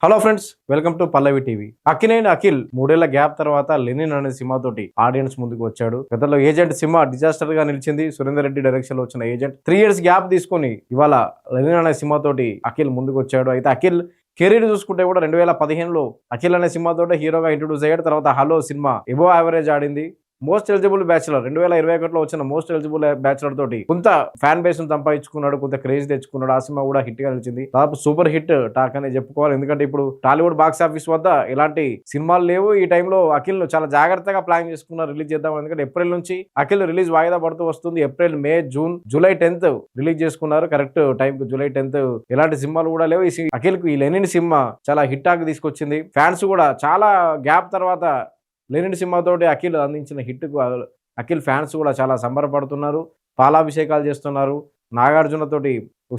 Hello friends, welcome to Pallavi TV. Akkineni Akhil 3 ఏళ్ల gap తర్వాత Lenin అనే సినిమాతోటి ఆడియన్స్ ముందుకు వచ్చాడు. గతంలో ఏజెంట్ సినిమా డిజాస్టర్ గా నిలిచింది. సురేందర్ రెడ్డి డైరెక్షన్ లో వచ్చిన ఏజెంట్ 3 ఇయర్స్ గ్యాప్ తీసుకొని ఇవాళ లెనిన్ అనే సినిమాతోటి అఖిల్ ముందుకు వచ్చాడు. అయితే అఖిల్ కెరీర్ చూసుకుంటే కూడా 2015లో అఖిల్ అనే సినిమాతోటి హీరోగా ఇంట్రొడ్యూస్ అయ్యాడు. తర్వాత హలో సినిమా ఎబో యావరేజ్ ఆడింది. మోస్ట్ ఎలిజిబుల్ బ్యాచులర్ 2021లో వచ్చిన మోస్ట్ ఎలిజిబుల్ బ్యాచులర్ తోటి కొంత ఫ్యాన్ బేస్ సంపాదించుకున్నాడు, కొంత క్రేజ్ తెచ్చుకున్నాడు. ఆ సినిమా కూడా హిట్ గా నిలిచింది. దాదాపు సూపర్ హిట్ టాక్ అనే చెప్పుకోవాలి. ఎందుకంటే ఇప్పుడు టాలీవుడ్ బాక్స్ ఆఫీస్ వద్ద ఇలాంటి సినిమాలు లేవు. ఈ టైంలో అఖిల్ చాలా జాగ్రత్తగా ప్లాన్ చేసుకున్నారు రిలీజ్ చేద్దాం. ఎందుకంటే ఏప్రిల్ నుంచి అఖిల్ రిలీజ్ వాయిదా పడుతూ వస్తుంది. ఏప్రిల్, మే, జూన్, జూలై 10th రిలీజ్ చేసుకున్నారు. కరెక్ట్ టైం కు జూలై 10th ఎలాంటి సినిమాలు కూడా లేవు. అఖిల్ కు ఈ లెనిన్ సినిమా చాలా హిట్ టాక్ తీసుకొచ్చింది. ఫ్యాన్స్ కూడా చాలా గ్యాప్ తర్వాత లెనిన్ సినిమాతోటి అఖిల్ అందించిన హిట్కు అఖిల్ ఫ్యాన్స్ కూడా చాలా సంబరపడుతున్నారు. పాలాభిషేకాలు చేస్తున్నారు. నాగార్జున తోటి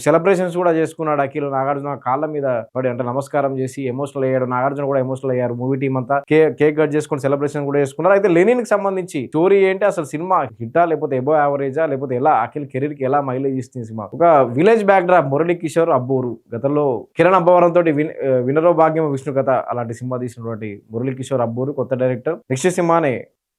సెలబ్రేషన్స్ కూడా చేసుకున్నాడు అఖిల్. నాగార్జున కాళ్ళ మీద పడి అంటే నమస్కారం చేసి ఎమోషనల్ అయ్యాడు. నాగార్జున కూడా ఎమోషనల్ అయ్యారు. మూవీ టీం అంతా కేక్ కట్ చేసుకుని సెలబ్రేషన్ కూడా చేసుకున్నారు. అయితే లెనిన్ కి సంబంధించి స్టోరీ ఏంటి, అసలు సినిమా హిట్టా లేకపోతే ఎబో యావరేజా, లేకపోతే ఎలా అఖిల్ కెరీర్ కి ఎలా మైలేజ్ ఇస్తుంది సినిమా. ఒక village back drop, Murali Kishore Abburu, గతంలో కిరణ్ అబ్బవరం తోటి వినరో భాగ్యం విష్ణు కథ అలాంటి సినిమా తీసినటువంటి మురళీ కిషోర్ అబ్బూరు కొత్త డైరెక్టర్. నెక్స్ట్ సినిమానే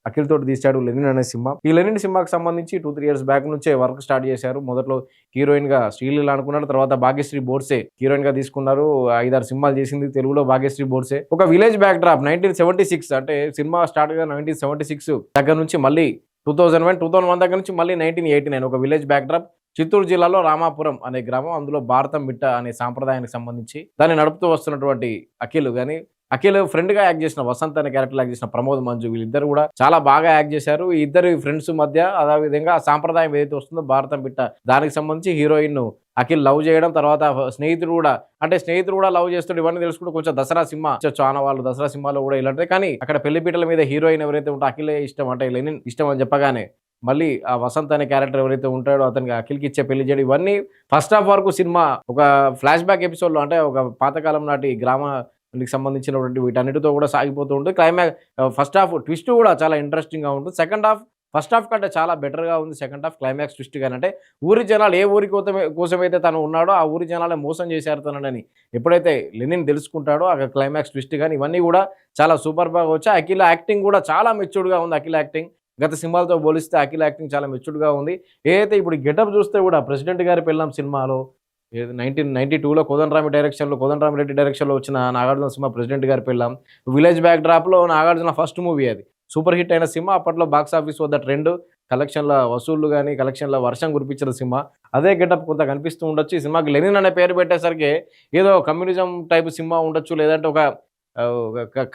అఖిల్ తోటి తీశాడు లెనిన్ అనే సినిమా. ఈ లెనిన్ సినిమాకి సంబంధించి 2-3 ఇయర్స్ బ్యాక్ నుంచే వర్క్ స్టార్ట్ చేశారు. మొదట్లో హీరోయిన్ గా శ్రీలీల అనుకున్నారు. తర్వాత భాగ్యశ్రీ బోర్సే హీరోయిన్ గా తీసుకున్నారు. 5-6 సినిమాలు చేసింది తెలుగులో భాగ్యశ్రీ బోర్సే. ఒక విలేజ్ బ్యాక్ డ్రాప్ 1976 అంటే సినిమా స్టార్ట్ గా 1976 దగ్గర నుంచి మళ్ళీ 2001 దగ్గర నుంచి మళ్ళీ 1989 ఒక విలేజ్ బ్యాక్ డ్రాప్. చిత్తూరు జిల్లాలో రామాపురం అనే గ్రామం, అందులో భారతం బిట్ట అనే సాంప్రదాయానికి సంబంధించి దాన్ని నడుపుతూ వస్తున్నటువంటి అఖిల్ ఫ్రెండ్ గా యాక్ట్ చేసిన వసంత్ అనే క్యారెక్టర్ యాక్ట్ చేసిన ప్రమోద్ మంజు, వీళ్ళిద్దరు కూడా చాలా బాగా యాక్ట్ చేశారు. ఈ ఇద్దరు ఫ్రెండ్స్ మధ్య అదేవిధంగా ఆ సాంప్రదాయం ఏదైతే వస్తుందో భారతం బిట్ట, దానికి సంబంధించి హీరోయిన్ అఖిల్ లవ్ చేయడం, తర్వాత స్నేహితుడు కూడా లవ్ చేస్తుంటే ఇవన్నీ తెలుసుకుంటూ కొంచెం దసరా సినిమా చాలా వాళ్ళు దసరా సినిమాలో కూడా ఇలాంటిది. కానీ అక్కడ పెళ్లిపీటల మీద హీరోయిన్ ఎవరైతే ఉంటే అఖిలే ఇష్టం, అంటే లెనిన్ ఇష్టం అని చెప్పగానే మళ్ళీ ఆ వసంత్ అనే క్యారెక్టర్ ఎవరైతే ఉంటాడో అతనికి అఖిల్కి ఇచ్చే పెళ్లి చేయడం, ఇవన్నీ ఫస్ట్ హాఫ్ వరకు సినిమా ఒక ఫ్లాష్ బ్యాక్ ఎపిసోడ్ లో, అంటే ఒక పాతకాలం నాటి గ్రామానికి సంబంధించినటువంటి వీటన్నిటితో కూడా సాగిపోతూ ఉంటుంది. ఫస్ట్ హాఫ్ ట్విస్ట్ కూడా చాలా ఇంట్రెస్టింగ్ గా ఉంటుంది. సెకండ్ హాఫ్ ఫస్ట్ హాఫ్ కంటే చాలా బెటర్ గా ఉంది. సెకండ్ హాఫ్ క్లైమాక్స్ ట్విస్ట్ కానీ, అంటే ఊరి జనాలు ఏ ఊరి కోసమైతే తను ఉన్నాడో ఆ ఊరి జనాలే మోసం చేశారు తనని ఎప్పుడైతే లెనిన్ తెలుసుకుంటాడో ఆ క్లైమాక్స్ ట్విస్ట్ కానీ ఇవన్నీ కూడా చాలా సూపర్ బాగా వచ్చాయి. అఖిల్ యాక్టింగ్ కూడా చాలా మెచ్యూర్డ్ గా ఉంది. అఖిల్ యాక్టింగ్ గత సినిమాలతో పోలిస్తే అఖిల్ యాక్టింగ్ చాలా మెచ్యూర్డ్ గా ఉంది. ఏదైతే ఇప్పుడు గెటప్ చూస్తే కూడా ప్రెసిడెంట్ గారి పెళ్ళాం సినిమాలో 1992లో కోదండరామిరెడ్డి డైరెక్షన్లో వచ్చిన Nagarjuna cinema President Gari Pellam, village back డ్రాప్లో నాగార్జున ఫస్ట్ మూవీ, అది సూపర్ హిట్ అయిన సినిమా. అప్పట్లో బాక్స్ ఆఫీస్ వద్ద ట్రెండ్, కలెక్షన్ల వసూళ్లు కానీ కలెక్షన్ల వర్షం కురిపించిన సినిమా. అదే గెటప్ కొంత కనిపిస్తూ ఉండొచ్చు. ఈ సినిమాకి లెనిన్ అనే పేరు పెట్టేసరికి ఏదో కమ్యూనిజం టైప్ సినిమా ఉండొచ్చు, లేదంటే ఒక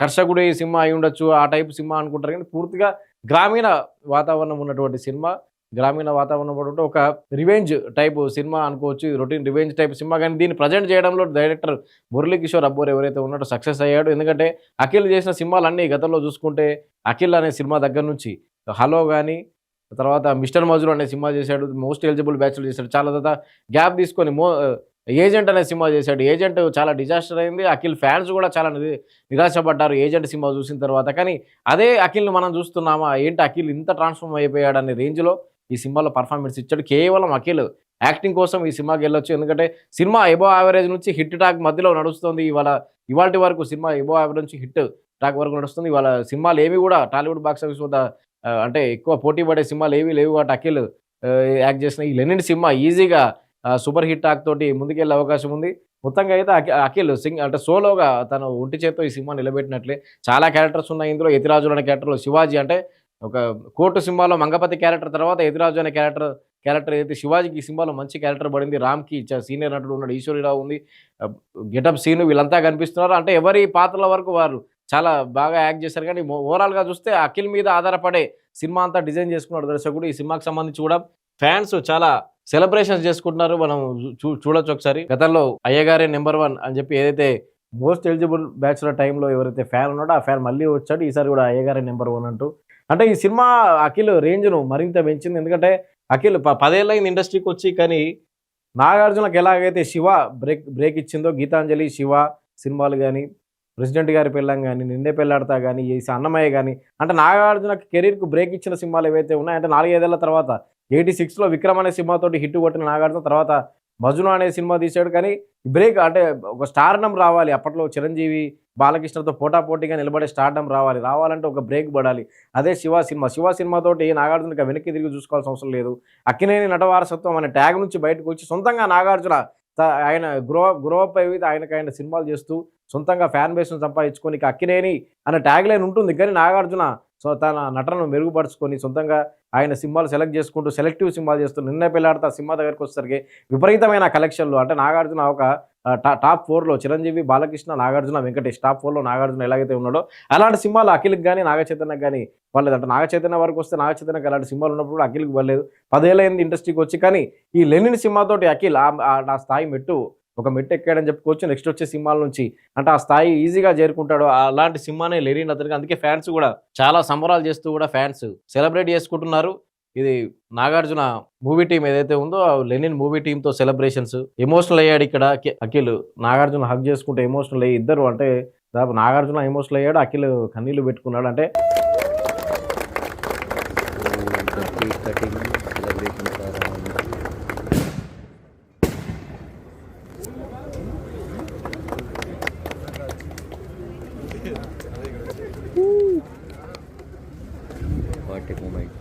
కర్షకుడి సినిమా అయి ఉండొచ్చు, ఆ టైప్ సినిమా అనుకుంటారు. కానీ పూర్తిగా గ్రామీణ వాతావరణం ఉన్నటువంటి సినిమా. గ్రామీణ వాతావరణం ఉంటే ఒక రివెంజ్ టైప్ సినిమా అనుకోవచ్చు. Routine revenge type cinema. కానీ దీన్ని ప్రజెంట్ చేయడంలో డైరెక్టర్ మురళీ కిషోర్ అబ్బోర్ ఎవరైతే ఉన్నాడో సక్సెస్ అయ్యాడు. ఎందుకంటే అఖిల్ చేసిన సినిమాలన్నీ గతంలో చూసుకుంటే అఖిల్ అనే సినిమా దగ్గర నుంచి హలో కానీ, తర్వాత మిస్టర్ మజురు అనే సినిమా చేశాడు, మోస్ట్ ఎలిజిబుల్ బ్యాచ్లు చేశాడు. చాలా తర్వాత గ్యాప్ తీసుకొని ఏజెంట్ అనే సినిమా చేశాడు. ఏజెంట్ చాలా డిజాస్టర్ అయింది. అఖిల్ ఫ్యాన్స్ కూడా చాలా నిరాశపడ్డారు ఏజెంట్ సినిమా చూసిన తర్వాత. కానీ అదే అఖిల్ని మనం చూస్తున్నామా, ఏంటి అఖిల్ ఇంత ట్రాన్స్ఫార్మ్ అయిపోయాడు అనే రేంజ్లో ఈ సినిమాలో పర్ఫార్మెన్స్ ఇచ్చాడు. కేవలం అఖిల్ యాక్టింగ్ కోసం ఈ సినిమాకి వెళ్ళొచ్చు. ఎందుకంటే సినిమా ఎబో యావరేజ్ నుంచి హిట్ టాక్ మధ్యలో నడుస్తుంది. ఇవాళ వరకు సినిమా ఎబో యావరేజ్ నుంచి హిట్ టాక్ వరకు నడుస్తుంది. ఇవాళ సినిమాలు ఏవి కూడా టాలీవుడ్ బాక్స్ ఆఫీస్ వద్ద అంటే ఎక్కువ పోటీ పడే సినిమాలు ఏవి లేవు. వాటి అఖిల్ యాక్ట్ చేసిన ఈ లెనిన్ సినిమా ఈజీగా సూపర్ హిట్ టాక్ తోటి ముందుకెళ్ళే అవకాశం ఉంది. మొత్తంగా అయితే అఖిల్ అంటే సోలోగా తను ఒంటి చేత్తో ఈ సినిమా నిలబెట్టినట్లే. చాలా క్యారెక్టర్స్ ఉన్నాయి ఇందులో. యతిరాజు అనే క్యారెక్టర్లో శివాజీ, అంటే ఒక కోర్టు సినిమాలో మంగపతి క్యారెక్టర్ తర్వాత యతిరాజు అనే క్యారెక్టర్ ఏదైతే శివాజీకి ఈ సినిమాలో మంచి క్యారెక్టర్ పడింది. రామ్కి సీనియర్ నటుడు ఉన్నాడు, ఈశ్వరిరావు ఉంది, గెటప్ సీను, వీళ్ళంతా కనిపిస్తున్నారు. అంటే ఎవరి పాత్రల వరకు వారు చాలా బాగా యాక్ట్ చేశారు. కానీ ఓవరాల్గా చూస్తే అఖిల్ మీద ఆధారపడే సినిమా అంతా డిజైన్ చేసుకున్నాడు దర్శకుడు. ఈ సినిమాకి సంబంధించి కూడా ఫ్యాన్స్ చాలా సెలబ్రేషన్స్ చేసుకుంటున్నారు. మనం చూడొచ్చు ఒకసారి. గతంలో అయ్యగారే నెంబర్ 1 అని చెప్పి ఏదైతే మోస్ట్ ఎలిజిబుల్ బ్యాచులర్ టైంలో ఎవరైతే ఫ్యాన్ ఉన్నాడో ఆ ఫ్యాన్ మళ్ళీ వచ్చాడు. ఈసారి కూడా అయ్యగారే నెంబర్ 1 అంటూ. అంటే ఈ సినిమా అఖిల్ రేంజ్ను మరింత పెంచింది. ఎందుకంటే అఖిల్ 10 ఏళ్ళైంది ఇండస్ట్రీకి వచ్చి, కానీ నాగార్జునకు ఎలాగైతే శివ బ్రేక్ ఇచ్చిందో, గీతాంజలి, శివ సినిమాలు కానీ, ప్రెసిడెంట్ గారి పెళ్ళం కానీ, నిన్నే పెళ్ళాడతా కానీ, ఈ అన్నమయ్య కానీ, అంటే నాగార్జునకి కెరీర్కు బ్రేక్ ఇచ్చిన సినిమాలు ఏవైతే ఉన్నాయంటే 4-5 ఏళ్ల తర్వాత 86లో విక్రమ్ అనే సినిమాతోటి హిట్ కొట్టిన నాగార్జున తర్వాత మజ్ను అనే సినిమా తీశాడు. కానీ బ్రేక్ అంటే ఒక స్టార్డమ్ రావాలి. అప్పట్లో చిరంజీవి, బాలకృష్ణతో పోటాపోటీగా నిలబడే స్టార్డమ్ రావాలంటే ఒక బ్రేక్ పడాలి. అదే శివ సినిమాతోటి నాగార్జున ఇక వెనక్కి తిరిగి చూసుకోవాల్సిన అవసరం లేదు. అక్కినేని నటవారసత్వం అనే ట్యాగ్ నుంచి బయటకు వచ్చి సొంతంగా నాగార్జున ఆయన గ్రో అప్ అయ్యి ఆయన సినిమాలు చేస్తూ సొంతంగా ఫ్యాన్ బేస్‌ను సంపాదించుకొని ఇక అక్కినేని అనే ట్యాగ్ లైన్ ఉంటుంది. కానీ నాగార్జున తన నటనను మెరుగుపరుచుకొని సొంతంగా ఆయన సినిమాలు సెలెక్ట్ చేసుకుంటూ సెలెక్టివ్ సినిమాలు చేస్తూ 'నిన్నే పెళ్లాడతా' సినిమా దగ్గరికి వచ్చేసరికి విపరీతమైన కలెక్షన్‌లు అంటే నాగార్జున ఒక టాప్ 4లో చిరంజీవి, బాలకృష్ణ, నాగార్జున, వెంకటేష్ టాప్ 4లో నాగార్జున ఎలాగైతే ఉన్నాడో అలాంటి సినిమాలు అఖిల్‌కి గాని, నాగచైతన్యకి గాని పడలేదు. అంటే నాగచైతన్య వరకు వస్తే నాగచైతన్యకి అలాంటి సినిమాలు ఉన్నప్పుడు కూడా అఖిల్‌కి పడలేదు. 10 ఏళ్లయింది ఇండస్ట్రీకి వచ్చి. కానీ ఈ 'లెనిన్' సినిమాతోటి అఖిల్ ఆ స్థాయి ఒక మెట్టు ఎక్కాడని చెప్పుకోవచ్చు. నెక్స్ట్ వచ్చే సినిమాల నుంచి అంటే ఆ స్థాయి ఈజీగా చేరుకుంటాడు. అలాంటి సినిమానే 'లెనిన్' అతనికి. అందుకే ఫ్యాన్స్ కూడా చాలా సంబరాలు చేస్తూ కూడా ఫ్యాన్స్ సెలబ్రేట్ చేసుకుంటున్నారు. ఇది నాగార్జున మూవీ టీమ్ ఏదైతే ఉందో 'లెనిన్' మూవీ టీమ్‌తో సెలబ్రేషన్స్. ఎమోషనల్ అయ్యాడు ఇక్కడ అఖిల్. నాగార్జున హగ్ చేసుకుంటే ఎమోషనల్ అయ్యి ఇద్దరు అంటే దాదాపు నాగార్జున ఎమోషనల్ అయ్యాడు. అఖిల్ కన్నీళ్లు పెట్టుకున్నాడు. అంటే What a moment.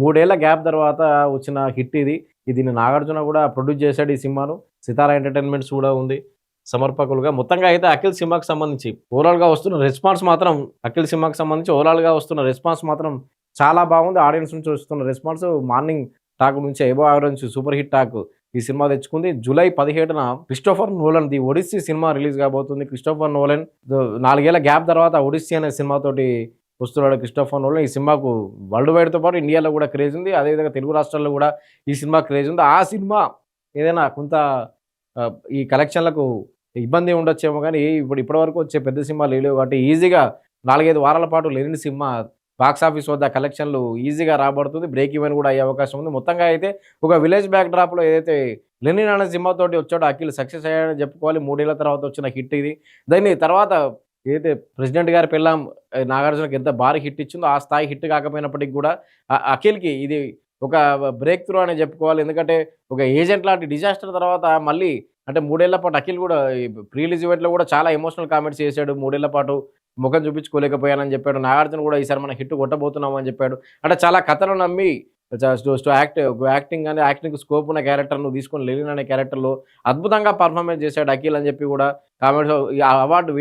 మూడేళ్ల గ్యాప్ తర్వాత వచ్చిన హిట్ ఇది. దీన్ని నాగార్జున కూడా ప్రొడ్యూస్ చేశాడు ఈ సినిమాను. సితారా ఎంటర్టైన్మెంట్స్ కూడా ఉంది సమర్పకులుగా. మొత్తంగా అయితే అఖిల్ సినిమాకి సంబంధించి ఓవరాల్గా వస్తున్న రెస్పాన్స్ మాత్రం చాలా బాగుంది. ఆడియన్స్ నుంచి వస్తున్న రెస్పాన్స్ మార్నింగ్ టాక్ నుంచి above average super hit talk ఈ సినిమా తెచ్చుకుంది. జూలై 17న Christopher Nolan the Odyssey cinema release కాబోతుంది. క్రిస్టోఫర్ నోలన్ 4 ఏళ్ల గ్యాప్ తర్వాత ఒడిస్సీ అనే సినిమాతోటి వస్తున్నాడు క్రిస్టోఫర్ నోలన్. ఈ సినిమాకు వరల్డ్ వైడ్తో పాటు ఇండియాలో కూడా క్రేజ్ ఉంది. అదేవిధంగా తెలుగు రాష్ట్రాల్లో కూడా ఈ సినిమా క్రేజ్ ఉంది. ఆ సినిమా ఏదైనా కొంత ఈ కలెక్షన్లకు ఇబ్బంది ఉండొచ్చేమో కానీ ఇప్పటివరకు వచ్చే పెద్ద సినిమాలు లేవు కాబట్టి ఈజీగా 4-5 వారాల పాటు 'లెనిన్' సినిమా బాక్సాఫీస్ వద్ద కలెక్షన్లు ఈజీగా రాబడుతుంది. బ్రేక్ ఈవెన్ కూడా అయ్యే అవకాశం ఉంది. మొత్తంగా అయితే ఒక విలేజ్ బ్యాక్ డ్రాప్లో ఏదైతే 'లెనిన్' అనే సినిమాతోటి వచ్చాడో అఖిల్ సక్సెస్ అయ్యాడని చెప్పుకోవాలి. 3 ఏళ్ల తర్వాత వచ్చిన హిట్ ఇది. దాన్ని తర్వాత ఏదైతే ప్రెసిడెంట్ గారి పెళ్ళాం నాగార్జునకి ఎంత భారీ హిట్ ఇచ్చిందో ఆ స్థాయి హిట్ కాకపోయినప్పటికీ కూడా అఖిల్కి ఇది ఒక బ్రేక్ త్రూ అనే చెప్పుకోవాలి. ఎందుకంటే ఒక ఏజెంట్ లాంటి డిజాస్టర్ తర్వాత మళ్ళీ అంటే 3 ఏళ్ల పాటు అఖిల్ కూడా ప్రీ రిలీజ్ ఈవెంట్లో కూడా చాలా ఎమోషనల్ కామెంట్స్ చేశాడు. 3 ఏళ్ల పాటు ముఖం చూపించుకోలేకపోయానని చెప్పాడు. నాగార్జున కూడా ఈసారి మనం హిట్ కొట్టబోతున్నాం అని చెప్పాడు. అంటే చాలా కథను నమ్మి యాక్టింగ్ కానీ యాక్టింగ్ స్కోప్ ఉన్న క్యారెక్టర్ను తీసుకొని 'లెనిన్' అనే క్యారెక్టర్లో అద్భుతంగా పర్ఫార్మెన్స్ చేశాడు అఖిల్ అని చెప్పి కూడా కామెంట్స్ అవార్డు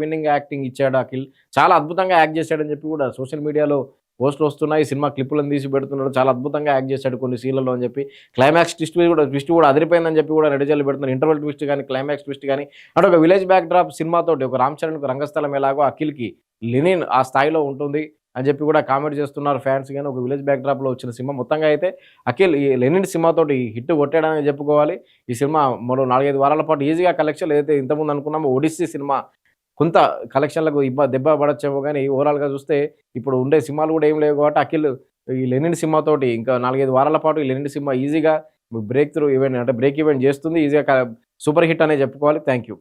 విన్నింగ్ యాక్టింగ్ ఇచ్చాడు అఖిల్. చాలా అద్భుతంగా యాక్ట్ చేశాడని చెప్పి కూడా సోషల్ మీడియాలో పోస్టులు వస్తున్నాయి. సినిమా క్లిప్పులను తీసి పెడుతున్నాడు. చాలా అద్భుతంగా యాక్ట్ చేశాడు కొన్ని సీన్లలో అని చెప్పి. క్లైమాక్స్ ట్విస్ట్ కూడా అదిరిపోయిందని చెప్పి కూడా నెటిజన్లు పెడుతున్నారు. ఇంటర్వెల్ ట్విస్ట్ కానీ క్లైమాక్స్ ట్విస్ట్ కానీ అంటే ఒక విలేజ్ బ్యాక్ డ్రాప్ సినిమాతోటి ఒక రామ్ చరణ్కు రంగస్థలం ఎలాగో అఖిల్కి 'లెనిన్' ఆ స్థాయిలో ఉంటుంది అని చెప్పి కూడా కామెంట్ చేస్తున్నారు ఫ్యాన్స్. కానీ ఒక విలేజ్ బ్యాక్ డ్రాప్లో వచ్చిన సినిమా మొత్తంగా అయితే అఖిల్ ఈ 'లెనిన్' సినిమాతోటి హిట్ కొట్టాడని చెప్పుకోవాలి. ఈ సినిమా మరో 4-5 వారాల పాటు ఈజీగా కలెక్షన్ ఏదైతే ఇంతకుముందు అనుకున్నామో ఒడిస్సీ సినిమా కొంత కలెక్షన్లకు దెబ్బ పడచ్చేమో కానీ ఓవరాల్గా చూస్తే ఇప్పుడు ఉండే సినిమాలు కూడా ఏం లేవు కాబట్టి అఖిల్ ఈ 'లెనిన్' సినిమాతోటి ఇంకా 4-5 వారాల పాటు ఈ 'లెనిన్' సినిమా ఈజీగా బ్రేక్ ఈవెంట్ చేస్తుంది. ఈజీగా సూపర్ హిట్ అనే చెప్పుకోవాలి. Thank you.